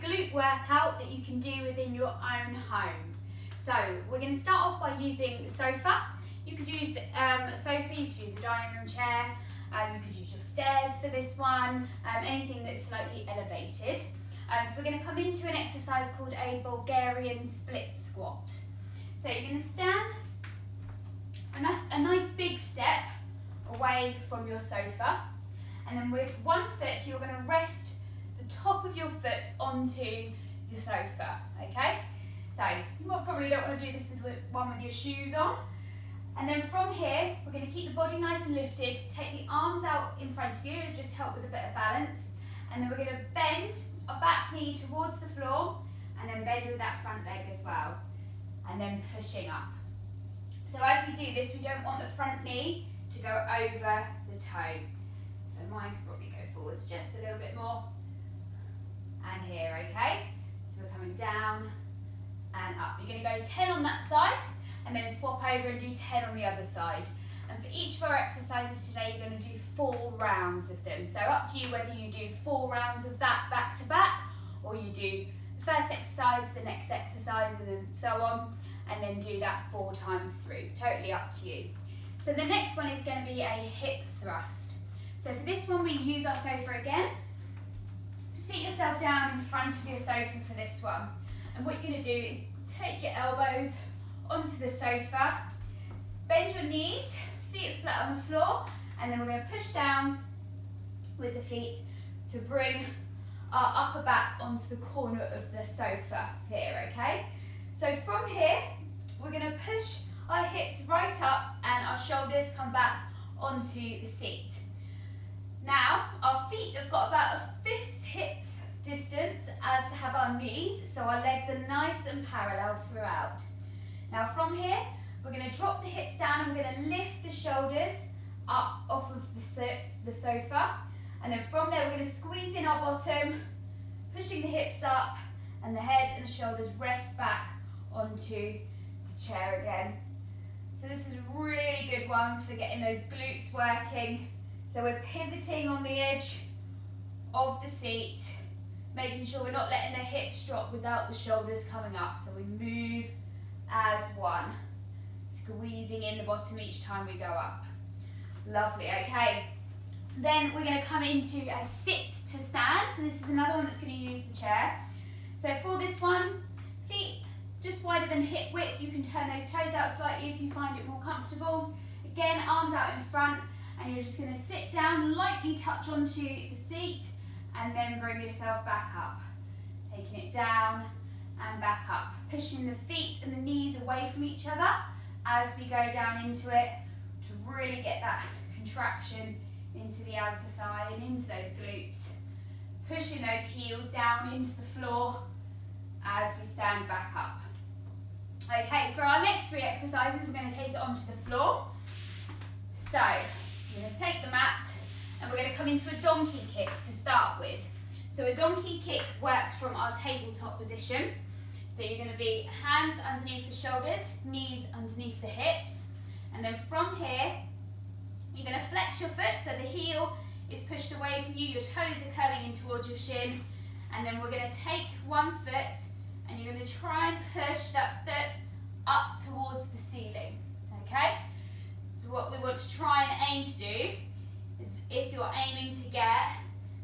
glute workout that you can do within your own home. So we're going to start off by using the sofa. You could use a sofa, you could use a dining room chair, you could use your stairs for this one, anything that's slightly elevated. So we're going to come into an exercise called a Bulgarian split squat. So you're going to stand a nice big step away from your sofa, and then with one foot you're going to rest the top of your foot onto your sofa, okay? So you probably don't want to do this with your shoes on. And then from here, we're going to keep the body nice and lifted, take the arms out in front of you, just help with a bit of balance. And then we're going to bend our back knee towards the floor, and then bend with that front leg as well. And then pushing up. So as we do this, we don't want the front knee to go over the toe. So mine could probably go forwards just a little bit more. And here, okay? So we're coming down and up. You're going to go 10 on that side, and then swap over and do 10 on the other side. And for each of our exercises today, you're going to do 4 rounds of them. So up to you whether you do 4 rounds of that back to back, or you do the first exercise, the next exercise, and then so on, and then do that 4 times through. Totally up to you. So the next one is going to be a hip thrust. So for this one, we use our sofa again. Sit yourself down in front of your sofa for this one. And what you're going to do is take your elbows onto the sofa, bend your knees, feet flat on the floor, and then we're going to push down with the feet to bring our upper back onto the corner of the sofa here, okay? So from here, we're going to push our hips right up and our shoulders come back onto the seat. Now, our feet have got about a fist's hip distance as to have our knees, so our legs are nice and parallel throughout. Now from here, we're going to drop the hips down and we're going to lift the shoulders up off of the sofa. And then from there, we're going to squeeze in our bottom, pushing the hips up, and the head and the shoulders rest back onto the chair again. So this is a really good one for getting those glutes working. So we're pivoting on the edge of the seat, making sure we're not letting the hips drop without the shoulders coming up. So we move as one, squeezing in the bottom each time we go up. Lovely, okay. Then we're going to come into a sit to stand. So this is another one that's going to use the chair. So for this one, feet just wider than hip width. You can turn those toes out slightly if you find it more comfortable. Again, arms out in front, and you're just going to sit down, lightly touch onto the seat, and then bring yourself back up. Taking it down and back up. Pushing the feet and the knees away from each other as we go down into it to really get that contraction into the outer thigh and into those glutes. Pushing those heels down into the floor as we stand back up. Okay, for our next 3 exercises, we're going to take it onto the floor. So, we're going to take the mat and we're going to come into a donkey kick to start with. So a donkey kick works from our tabletop position. So you're going to be hands underneath the shoulders, knees underneath the hips, and then from here, you're going to flex your foot so the heel is pushed away from you, your toes are curling in towards your shin, and then we're going to take one foot and you're going to try and push that foot up towards the ceiling, okay? So what we want to try and aim to do is, if you're aiming to get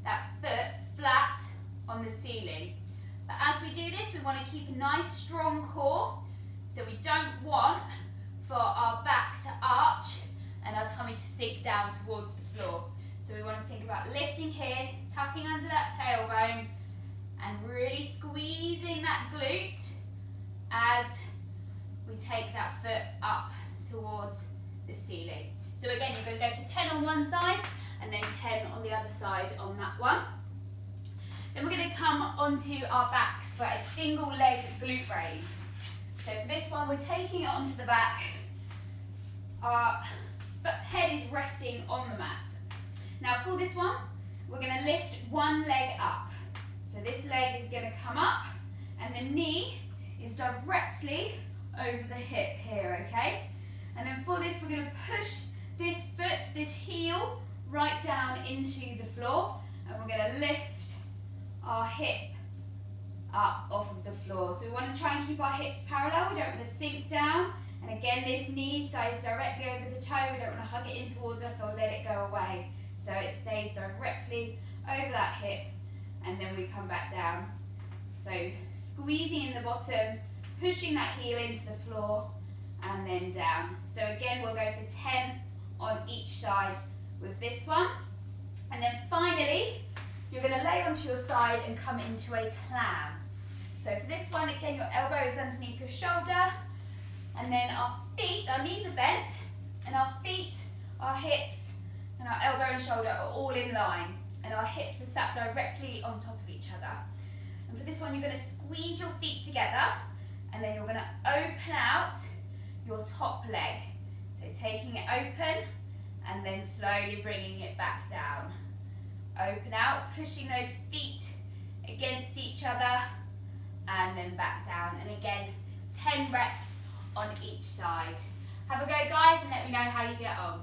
that foot flat on the ceiling. But as we do this, we want to keep a nice strong core, so we don't want for our back to arch and our tummy to sink down towards the floor. So we want to think about lifting here, tucking under that tailbone, and really squeezing that glute as we take that foot up towards the ceiling. So again, you're going to go for 10 on one side and then 10 on the other side on that one. Then we're going to come onto our backs for a single leg glute raise. So for this one, we're taking it onto the back. Our head is resting on the mat. Now for this one, we're going to lift one leg up. So this leg is going to come up and the knee is directly over the hip here, okay? And then for this, we're going to push this foot, this heel, right down into the floor, and we're going to lift our hip up off of the floor. So we want to try and keep our hips parallel. We don't want to sink down. And again, this knee stays directly over the toe. We don't want to hug it in towards us or let it go away. So it stays directly over that hip, and then we come back down. So squeezing in the bottom, pushing that heel into the floor, and then down. So again, we'll go for 10 on each side with this one. And then finally, you're going to lay onto your side and come into a clam. So for this one, again, your elbow is underneath your shoulder, and then our feet, our knees are bent, and our feet, our hips, and our elbow and shoulder are all in line, and our hips are sat directly on top of each other. And for this one, you're going to squeeze your feet together, and then you're going to open out your top leg. So taking it open, and then slowly bringing it back down. Open out, pushing those feet against each other, and then back down. And again, 10 reps on each side. Have a go, guys, and let me know how you get on.